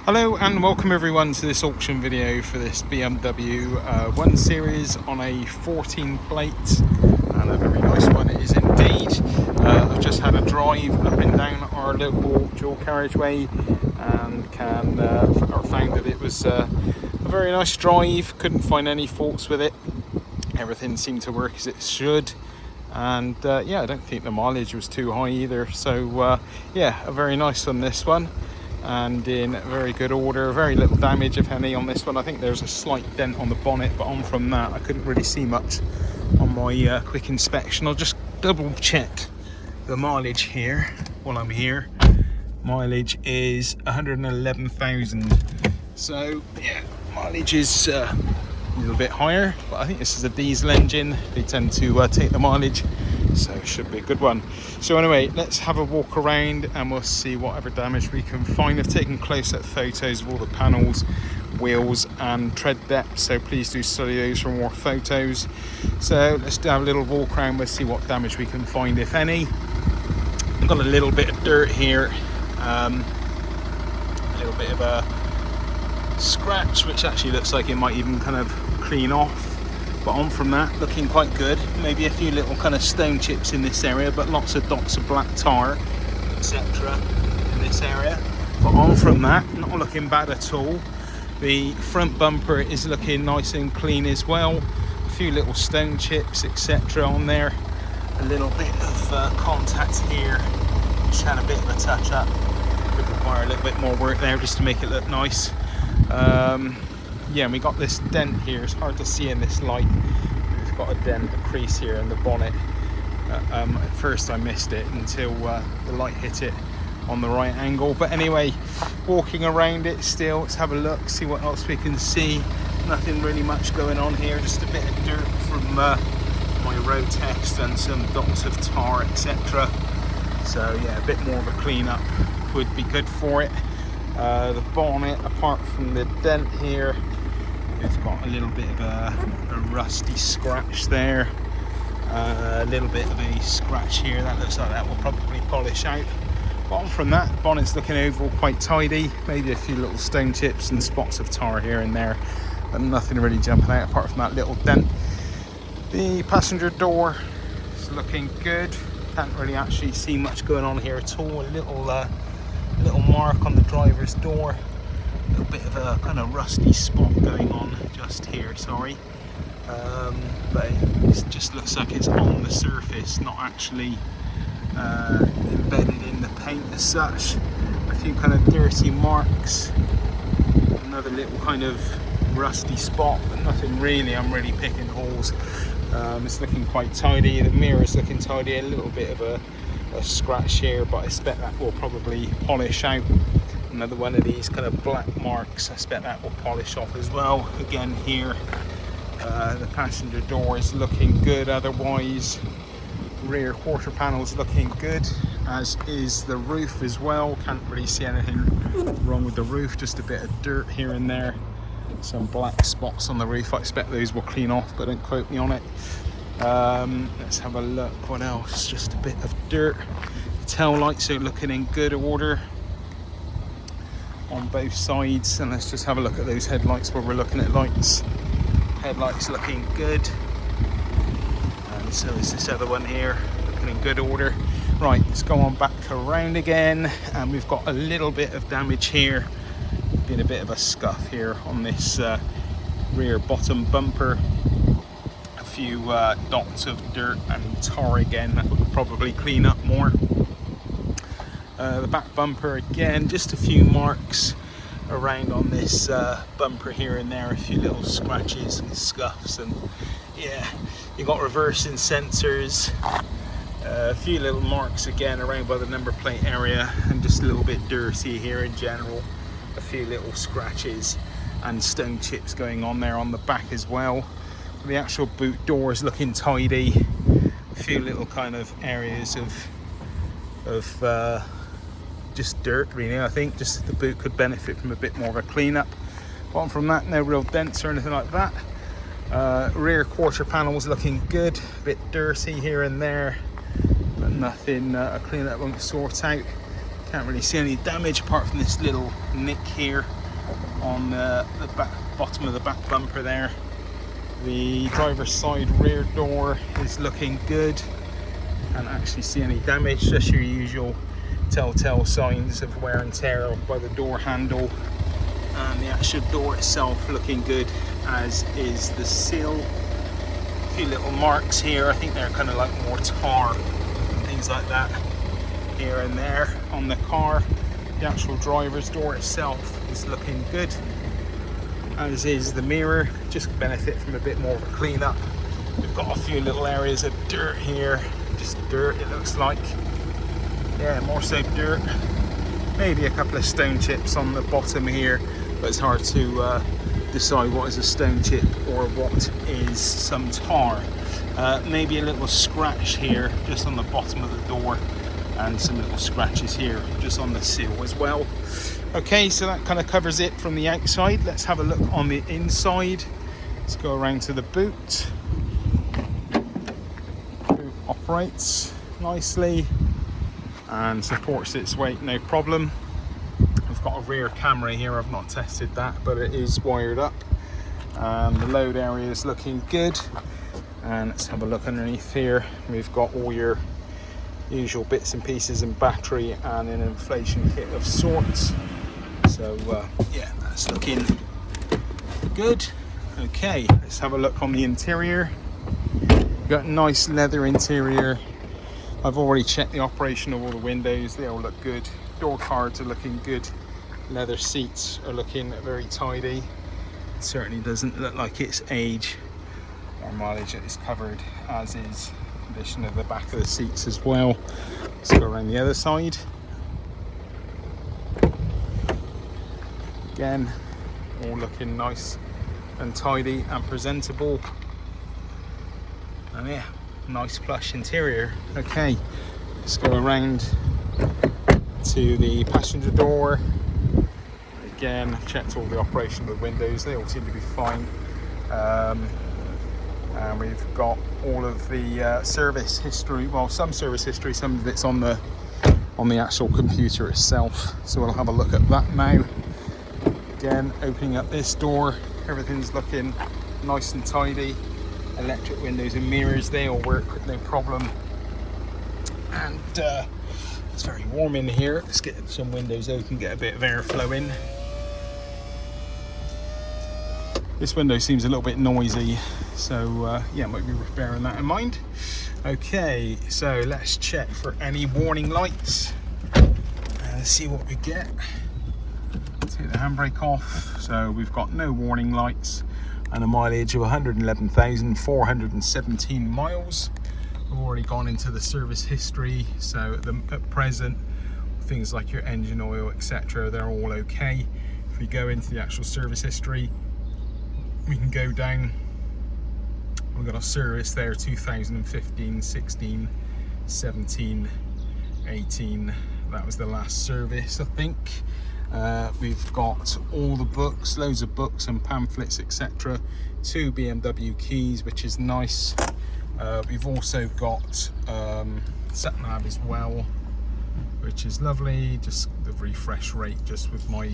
Hello and welcome everyone to this auction video for this BMW 1 Series on a 14 plate, and a very nice one it is indeed. I've just had a drive up and down our local dual carriageway and found that it was a very nice drive. Couldn't find any faults with it. Everything seemed to work as it should, and yeah, I don't think the mileage was too high either, so yeah, a very nice on this one and in very good order. Very little damage if any on this one. I think there's a slight dent on the bonnet, but on from that I couldn't really see much on my quick inspection. I'll just double check the mileage here while I'm here. Mileage is 111,000, so yeah, mileage is a little bit higher, but I think this is a diesel engine. They tend to take the mileage, so it should be a good one. So anyway, let's have a walk around and we'll see whatever damage we can find. I've taken close-up photos of all the panels, wheels and tread depth, so please do study those for more photos. So let's have a little walk around. We'll see what damage we can find, if any. I've got a little bit of dirt here, a little bit of a scratch which actually looks like it might even kind of clean off, but on from that, looking quite good. Maybe a few little kind of stone chips in this area, but lots of dots of black tar, etc. in this area. But on from that, not looking bad at all. The front bumper is looking nice and clean as well. A few little stone chips, etc. on there. A little bit of contact here, just had a bit of a touch up. Could require a little bit more work there just to make it look nice. Yeah, and we got this dent here. It's hard to see in this light. We've got a dent, a crease here in the bonnet. At first I missed it until the light hit it on the right angle. But anyway, walking around it still, let's have a look, see what else we can see. Nothing really much going on here, just a bit of dirt from my road test and some dots of tar, etc. So yeah, a bit more of a clean up would be good for it. The bonnet, apart from the dent here, it's got a little bit of a rusty scratch there, a little bit of a scratch here. That looks like that will probably polish out. But from that, the bonnet's looking overall quite tidy. Maybe a few little stone chips and spots of tar here and there, but nothing really jumping out apart from that little dent. The passenger door is looking good. Can't really actually see much going on here at all. A little mark on the driver's door, a little bit of a kind of rusty spot going on just here, sorry, but it just looks like it's on the surface, not actually embedded in the paint as such. A few kind of dirty marks, another little kind of rusty spot, but nothing really, I'm really picking holes. It's looking quite tidy. The mirror's looking tidy. A little bit of a scratch here, but I expect that will probably polish out. Another one of these kind of black marks, I expect that will polish off as well. Again here, the passenger door is looking good otherwise. Rear quarter panel's looking good, as is the roof as well. Can't really see anything wrong with the roof, just a bit of dirt here and there. Some black spots on the roof. I expect those will clean off, but don't quote me on it. Let's have a look. What else? Just a bit of dirt. Tail lights are looking in good order on both sides, and let's just have a look at those headlights while we're looking at lights. Headlights looking good, and so is this other one here, looking in good order. Right, let's go on back around again, and we've got a little bit of damage here. Been a bit of a scuff here on this rear bottom bumper. A few dots of dirt and tar again, that would probably clean up more. The back bumper again, just a few marks around on this bumper here and there, a few little scratches and scuffs, and yeah, you got reversing sensors. A few little marks again around by the number plate area, and just a little bit dirty here in general. A few little scratches and stone chips going on there on the back as well. The actual boot door is looking tidy. A few little kind of areas of just dirt really. I think just the boot could benefit from a bit more of a cleanup. Apart from that, no real dents or anything like that. Rear quarter panel is looking good. A bit dirty here and there, but nothing a cleanup won't sort out. Can't really see any damage apart from this little nick here on the bottom of the back bumper there. The driver's side rear door is looking good. Can't actually see any damage, just your usual telltale signs of wear and tear by the door handle. And the actual door itself looking good, as is the sill. A few little marks here, I think they're kind of like more tar and things like that here and there on the car. The actual driver's door itself is looking good, as is the mirror. Just benefit from a bit more of a clean up. We've got a few little areas of dirt here, just dirt it looks like. Yeah, more so dirt. Maybe a couple of stone chips on the bottom here, but it's hard to decide what is a stone chip or what is some tar. Maybe a little scratch here just on the bottom of the door, and some little scratches here just on the sill as well. Okay, so that kind of covers it from the outside. Let's have a look on the inside. Let's go around to the boot. Boot operates nicely and supports its weight, no problem. I've got a rear camera here, I've not tested that, but it is wired up. The load area is looking good. And let's have a look underneath here. We've got all your usual bits and pieces and battery and an inflation kit of sorts. So yeah, that's looking good. Okay, let's have a look on the interior. We've got a nice leather interior. I've already checked the operation of all the windows, they all look good. Door cards are looking good. Leather seats are looking very tidy. It certainly doesn't look like it's age or mileage that is covered, as is the condition of the back of the seats as well. Let's go around the other side. Again, all looking nice and tidy and presentable. And yeah, nice plush interior. Okay, let's go around to the passenger door. Again, I've checked all the operation of the windows, they all seem to be fine. And we've got all of the service history, well, some service history, some of it's on the actual computer itself. So we'll have a look at that now. Again, opening up this door, everything's looking nice and tidy. Electric windows and mirrors, they all work, no problem. And it's very warm in here. Let's get some windows open, get a bit of airflow in. This window seems a little bit noisy, so yeah, might be bearing that in mind. Okay, so let's check for any warning lights. Let's see what we get. Take the handbrake off. So we've got no warning lights and a mileage of 111,417 miles. We've already gone into the service history, so at present things like your engine oil, etc., they're all okay. If we go into the actual service history, we can go down. We've got a service there, 2015, 16, 17, 18. That was the last service, I think. We've got all the books, loads of books and pamphlets, etc. 2 BMW keys, which is nice. We've also got sat nav as well, which is lovely. Just the refresh rate, just with my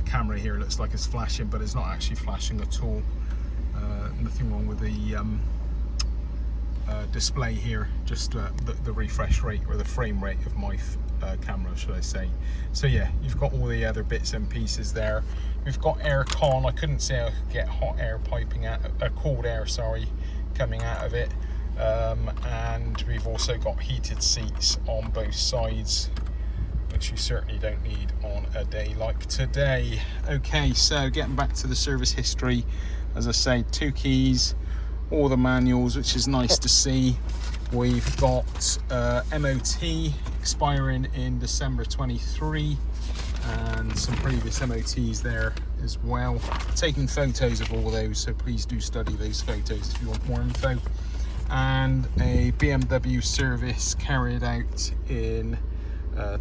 camera here, looks like it's flashing, but it's not actually flashing at all. Nothing wrong with the display here, just the refresh rate or the frame rate of my camera, should I say. So yeah, you've got all the other bits and pieces there. We've got air con. I couldn't say I could get hot air piping out, cold air, sorry, coming out of it. And we've also got heated seats on both sides, which you certainly don't need on a day like today. Okay, so getting back to the service history, as I say, 2 keys, all the manuals, which is nice to see. We've got MOT expiring in December 23 and some previous MOTs there as well. Taking photos of all those, so please do study those photos if you want more info. And a BMW service carried out in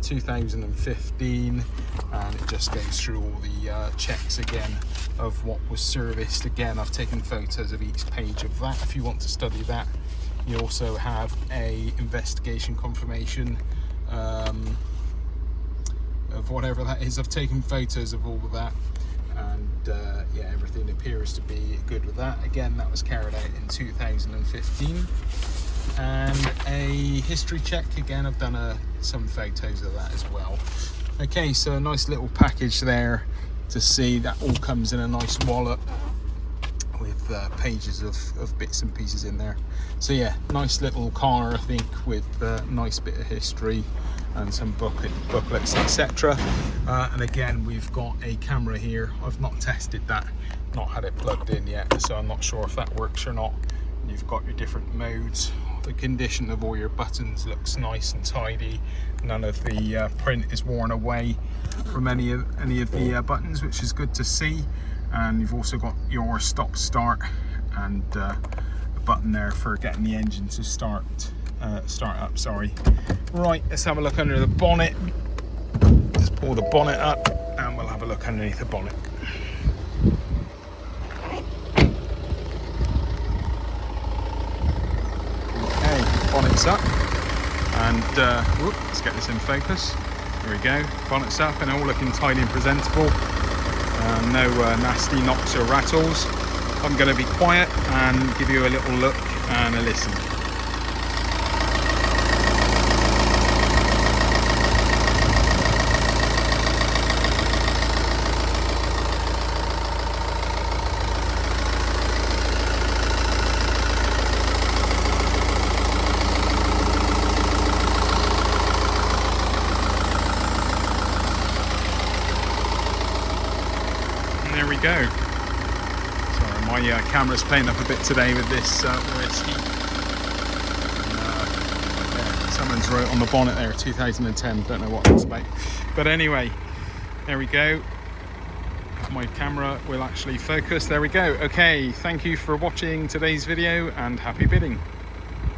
2015, and it just goes through all the checks again of what was serviced. Again, I've taken photos of each page of that if you want to study that. You also have a investigation confirmation of whatever that is. I've taken photos of all of that, and yeah, everything appears to be good with that. Again, that was carried out in 2015. And a history check, again, I've done some photos of that as well. Okay, so a nice little package there to see. That all comes in a nice wallet with pages of bits and pieces in there. So yeah, nice little car, I think, with a nice bit of history and some booklets, etc. And again, we've got a camera here. I've not tested that, not had it plugged in yet, so I'm not sure if that works or not. And you've got your different modes. The condition of all your buttons looks nice and tidy. None of the print is worn away from any of the buttons, which is good to see. And you've also got your stop start and a button there for getting the engine to start up. Sorry. Right, let's have a look under the bonnet. Let's pull the bonnet up and we'll have a look underneath the bonnet. Okay, bonnet's up, and let's get this in focus. Here we go, bonnet's up and all looking tidy and presentable. No nasty knocks or rattles. I'm going to be quiet and give you a little look and a listen. There we go. Sorry, my camera's playing up a bit today with this OSD. Yeah, someone's wrote on the bonnet there, 2010, don't know what that's about. But anyway, there we go. My camera will actually focus. There we go. Okay, thank you for watching today's video and happy bidding.